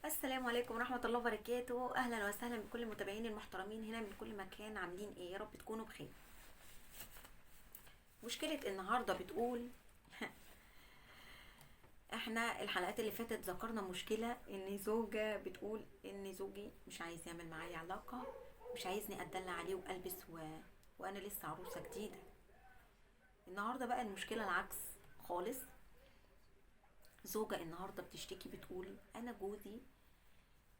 السلام عليكم ورحمة الله وبركاته. أهلا وسهلا بكل المتابعين المحترمين هنا من كل مكان. عاملين ايه؟ يا رب تكونوا بخير. مشكلة النهاردة بتقول احنا الحلقات اللي فاتت ذكرنا مشكلة ان زوجة بتقول ان زوجي مش عايز يعمل معايا علاقة، مش عايزني اتدلع عليه والبس وانا لسه عروسة جديدة. النهاردة بقى المشكلة العكس خالص. زوجة النهاردة بتشتكي بتقول انا جوزي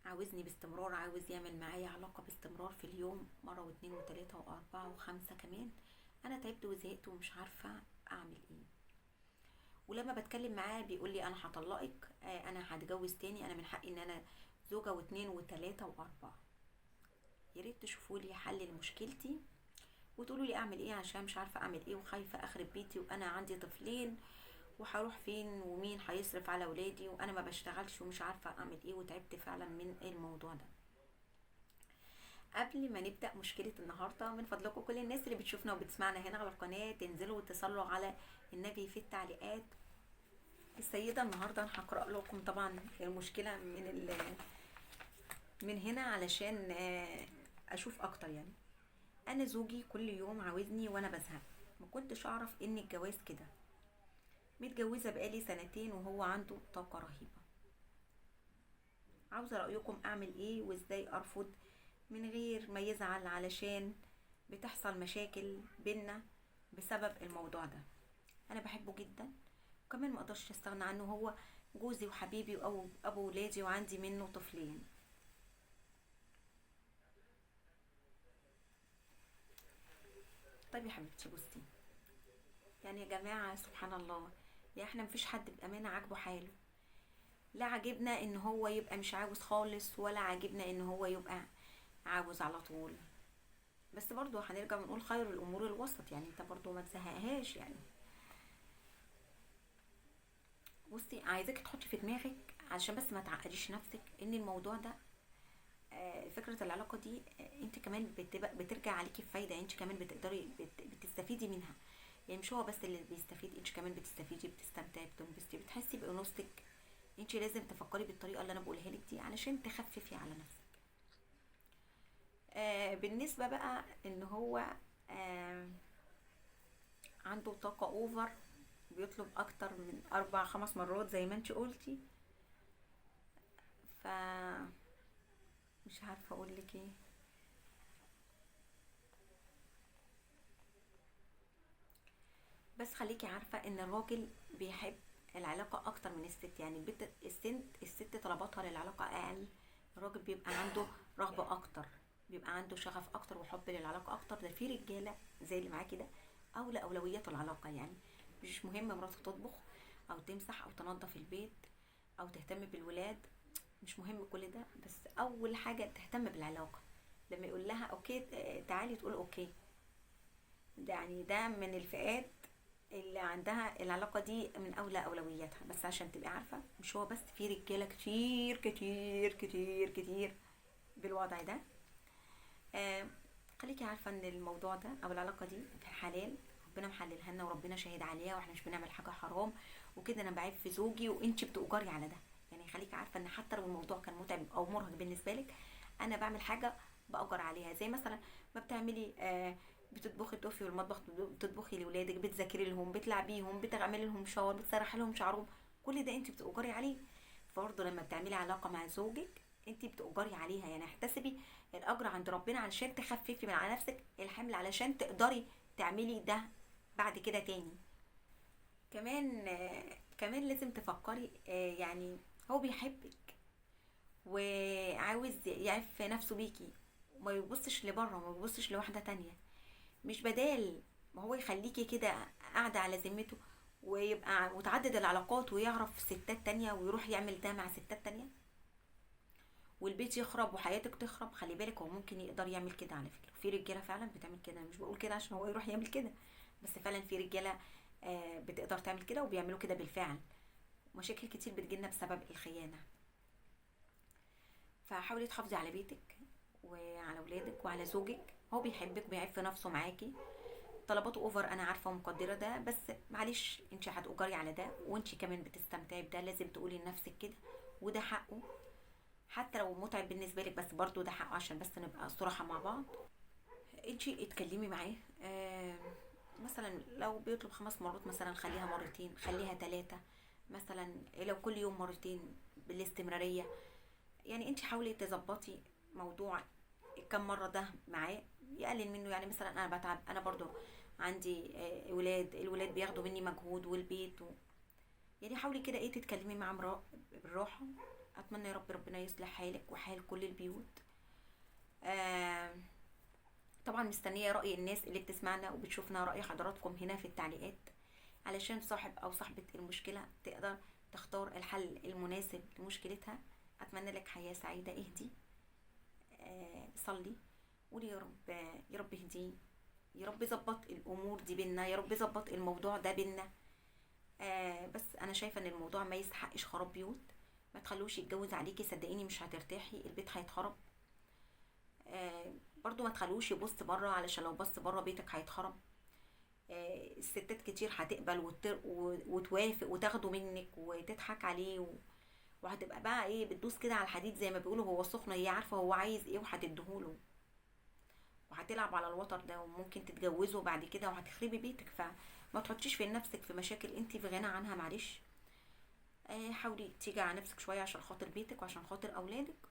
عاوزني باستمرار، عاوز يعمل معايا علاقة باستمرار في اليوم مرة واتنين وتلاتة واربعة وخمسة كمان. انا تعبت وزهقت ومش عارفة اعمل ايه. ولما بتكلم معاه بيقول لي انا هطلقك، انا هتجوز تاني، انا من حقي ان انا زوجة واتنين وتلاتة واربعة. يا ريت تشوفوا لي حل لمشكلتي وتقولوا لي اعمل ايه، عشان مش عارفة اعمل ايه وخايفة اخرب بيتي وانا عندي طفلين، وهروح فين ومين هيصرف على ولادي وانا ما بشتغلش ومش عارفة اعمل ايه، وتعبت فعلا من الموضوع ده. قبل ما نبدأ مشكلة النهاردة، من فضلكم كل الناس اللي بتشوفنا وبتسمعنا هنا على القناة تنزلوا وتصلوا على النبي في التعليقات. السيدة النهاردة أنا هقرأ لكم طبعا المشكلة من هنا علشان أشوف أكتر يعني. أنا زوجي كل يوم عاوزني وأنا بزهق، ما كنتش أعرف إن الجواز كده. متجوزة بقالي سنتين وهو عنده طاقة رهيبة. عاوزة رأيكم أعمل إيه وإزاي أرفض من غير ما يزعل، علشان بتحصل مشاكل بينا بسبب الموضوع ده. انا بحبه جدا وكمان ما اقدرش استغنى عنه، هو جوزي وحبيبي او ابو ولادي وعندي منه طفلين. طيب يا حبيبتي بصي، يعني يا جماعة سبحان الله، يا احنا مفيش حد بأمانة عاجبه حاله. لا عاجبنا ان هو يبقى مش عاوز خالص، ولا عاجبنا ان هو يبقى عاوز على طول. بس برضو هنرجع ونقول خير الامور الوسط، يعني انت برضو ما تزهقهاش يعني. بصي عايزاكي تحطي في دماغك علشان بس ما تعقديش نفسك ان الموضوع ده، فكرة العلاقة دي انت كمان بترجع عليكي بفايدة، انت كمان بتقدري بتستفيدي منها. يعني مش هو بس اللي بيستفيد، انت كمان بتستفيدي، بتستمتعي، بتنبسطي، بتحسي بانوثتك. انت لازم تفكري بالطريقة اللي انا بقولها لك دي علشان تخففي على نفسك. بالنسبة بقى ان هو آه عنده طاقة اوفر، بيطلب اكتر من 4 5 مرات زي ما انت قلتي. ف مش عارفة اقولك ايه. بس خليكي عارفة ان الراجل بيحب العلاقة اكتر من الست، يعني الست طلباتها للعلاقة اقل. الراجل بيبقى عنده رغبة اكتر، بيبقى عنده شغف اكتر وحب للعلاقة اكتر. ده في رجالة زي اللي معاكي ده اولى اولويات العلاقة، يعني مش مهم مراته تطبخ او تمسح او تنظف البيت او تهتم بالولاد، مش مهم كل ده، بس اول حاجة تهتم بالعلاقة. لما يقول لها اوكي تعالي تقول اوكي. ده يعني ده من الفئات اللي عندها العلاقة دي من أولى أولوياتها. بس عشان تبقي عارفة مش هو بس، في رجالة كتير كتير كتير كتير بالوضع ده. آه خليكي عارفة ان الموضوع ده او العلاقة دي في حلال، ربنا محللها لنا وربنا شاهد عليها، واحنا مش بنعمل حاجة حرام. وكده انا بعيب في زوجي وانتي بتؤجري على ده. يعني خليكي عارفة ان حتى لو الموضوع كان متعب او مرهق بالنسبة لك، انا بعمل حاجة بأجر عليها. زي مثلا ما بتعملي بتطبخي، تقفي في المطبخ بتطبخي لولادك، بتذاكري لهم، بتلعبيهم، بتعملي لهم شاور، بتسرحي لهم شعرهم، كل ده انت بتؤجري عليه. فبرضه لما بتعملي علاقة مع زوجك انت بتؤجري عليها، يعني احتسبي الاجر عند ربنا علشان تخففي من على نفسك الحمل، علشان تقدري تعملي ده بعد كده تاني. كمان كمان لازم تفكري يعني هو بيحبك وعاوز يعف نفسه بيكي، وما يبصش لبره وما يبصش لواحدة تانية. مش بدال ما هو يخليكي كده قاعدة على ذمته ويبقى متعدد العلاقات ويعرف ستات تانية ويروح يعمل ده مع ستات تانية والبيت يخرب وحياتك تخرب. خلي بالك هو ممكن يقدر يعمل كده على فكرة، في رجالة فعلا بتعمل كده. مش بقول كده عشان هو يروح يعمل كده، بس فعلا في رجالة بتقدر تعمل كده وبيعملوا كده بالفعل. مشاكل كتير بتجيلنا بسبب الخيانة. فحاولي تحافظي على بيتك وعلى ولادك وعلى زوجك. هو بيحبك وبيعف في نفسه معاكي. طلباته اوفر انا عارفه ومقدره ده، بس معلش انت هتأجري على ده وانت كمان بتستمتعي بده، لازم تقولي لنفسك كده وده حقه. حتى لو متعب بالنسبه لك، بس برضو ده حقه، عشان بس نبقى صراحه مع بعض. انتي اتكلمي معاه. مثلا لو بيطلب 5 مرات، مثلا خليها مرتين، خليها 3. مثلا لو كل يوم مرتين بالاستمرارية. يعني انتي حاولي تظبطي موضوع كم مرة ده معاه، يقلل منه. يعني مثلا انا بتعب، انا برضو عندي ولاد، الولاد بياخدوا مني مجهود، والبيت يعني حاولي كده ايه تتكلمي معاه بالراحة. اتمنى يا رب ربنا يصلح حالك وحال كل البيوت. آه طبعا مستنية رأي الناس اللي بتسمعنا وبتشوفنا، رأي حضراتكم هنا في التعليقات، علشان صاحب أو صاحبة المشكلة تقدر تختار الحل المناسب لمشكلتها. أتمنى لك حياة سعيدة. اهدي، صلي، قولي يا رب، يا رب اهديه، يا رب ظبط الأمور دي بينا، يا رب ظبط الموضوع ده بينا. بس أنا شايفة إن الموضوع ما يستحقش خراب بيوت. ما تخلوش يتجوز عليكي، صدقيني مش هترتاحي، البيت هيتخرب. برضو ما تخلوش يبص بره، علشان لو بص بره بيتك هيتخرب. الستات كتير هتقبل وتوافق وتاخده منك وتضحك عليه وهتبقى بقى ايه بتدوس كده على الحديد زي ما بيقولوا، هو سخنة، هي عارفة هو عايز ايه وهتديهوله، وهتلعب على الوتر ده، وممكن تتجوزه بعد كده وهتخربي بيتك. فما تحطيش في نفسك في مشاكل انت في غنى عنها، معلش. حاولي تيجي على نفسك شوية عشان خاطر بيتك وعشان خاطر اولادك،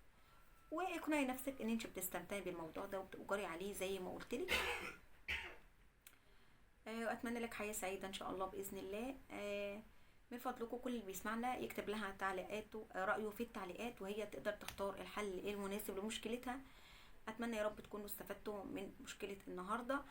واقنعي نفسك ان انت بتستمتعي بالموضوع ده وبتأجري عليه زي ما قلتلك. واتمنى لك حياة سعيدة ان شاء الله باذن الله. من فضلكم كل اللي بيسمعنا يكتب لها تعليقاته، رأيه في التعليقات، وهي تقدر تختار الحل المناسب لمشكلتها. اتمنى يا رب تكونوا استفدتوا من مشكلة النهاردة.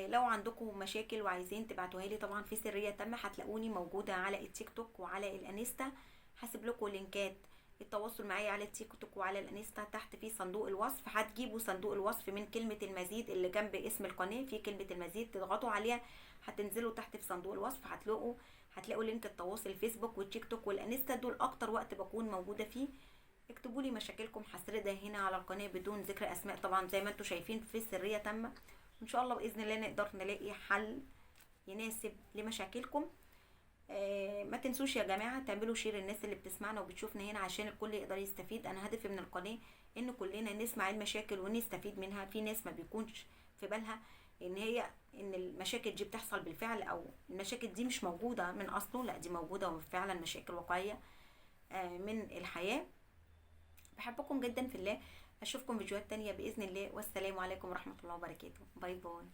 لو عندكم مشاكل وعايزين تبعتوها لي، طبعا في سرية تامة هتلاقوني موجودة على التيك توك وعلى الانستا. هسيب لكم لينكات التواصل معايا على التيك توك وعلى الانستا تحت في صندوق الوصف. هتجيبوا صندوق الوصف من كلمة المزيد اللي جنب اسم القناة، في كلمة المزيد تضغطوا عليها، هتنزلوا تحت في صندوق الوصف، هتلاقوا لينك التواصل الفيسبوك والتيك توك والانستا، دول اكتر وقت بكون موجودة فيه. اكتبوا لي مشاكلكم، هسردها هنا على القناة بدون ذكر اسماء طبعا، زي ما انتم شايفين في سرية تامة. ان شاء الله باذن الله نقدر نلاقي حل يناسب لمشاكلكم. ما تنسوش يا جماعة تعملوا شير الناس اللي بتسمعنا وبتشوفنا هنا، عشان الكل يقدر يستفيد. انا هدفي من القناة ان كلنا نسمع المشاكل ونستفيد منها. في ناس ما بيكونش في بالها ان المشاكل دي بتحصل بالفعل، او المشاكل دي مش موجودة من اصله، لا دي موجودة وفعلا مشاكل واقعية من الحياة. بحبكم جدا في الله. اشوفكم فيديوهات تانية باذن الله، والسلام عليكم ورحمة الله وبركاته. باي باي.